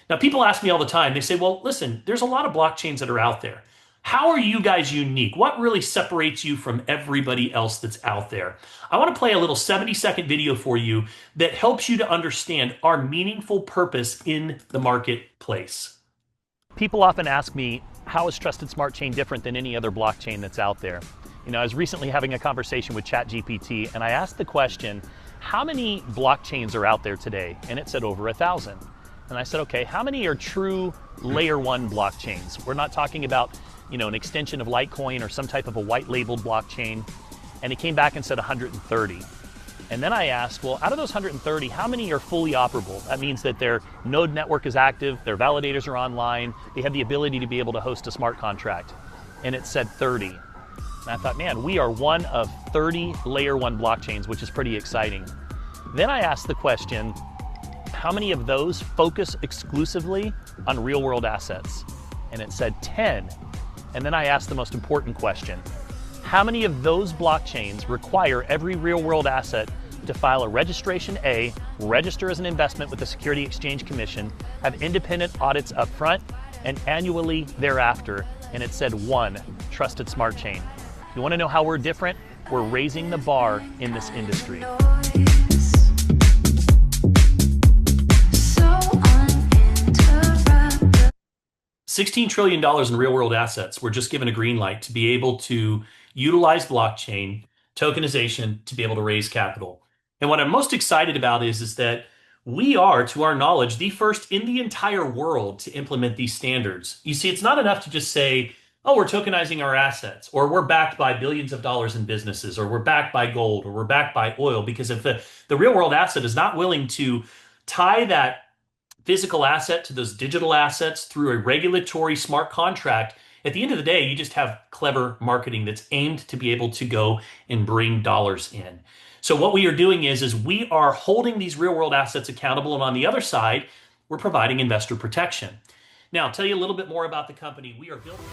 Now, people ask me all the time, they say, well, listen, there's a lot of blockchains that are out there. How are you guys unique? What really separates you from everybody else that's out there? I want to play a little 70-second video for you that helps you to understand our meaningful purpose in the marketplace. People often ask me, how is Trusted Smart Chain different than any other blockchain that's out there? You know, I was recently having a conversation with ChatGPT and I asked the question, how many blockchains are out there today? And it said over 1,000. And I said, okay, how many are true layer one blockchains? We're not talking about, you know, an extension of Litecoin or some type of a white labeled blockchain. And he came back and said 130. And then I asked, well, out of those 130, how many are fully operable? That means that their node network is active, their validators are online, they have the ability to be able to host a smart contract. And it said 30. And I thought, man, we are one of 30 layer one blockchains, which is pretty exciting. Then I asked the question, how many of those focus exclusively on real world assets? And it said 10. And then I asked the most important question. How many of those blockchains require every real world asset to file a registration A, register as an investment with the Security Exchange Commission, have independent audits up front and annually thereafter? And it said 1, Trusted Smart Chain. You want to know how we're different? We're raising the bar in this industry. $16 trillion in real world assets. We're just given a green light to be able to utilize blockchain, tokenization to be able to raise capital. And what I'm most excited about is that we are, to our knowledge, the first in the entire world to implement these standards. You see, it's not enough to just say, oh, we're tokenizing our assets, or we're backed by billions of dollars in businesses, or we're backed by gold, or we're backed by oil, because if the real world asset is not willing to tie that physical asset to those digital assets through a regulatory smart contract, at the end of the day, you just have clever marketing that's aimed to be able to go and bring dollars in. So what we are doing is we are holding these real world assets accountable. And on the other side, we're providing investor protection. Now, I'll tell you a little bit more about the company we are building.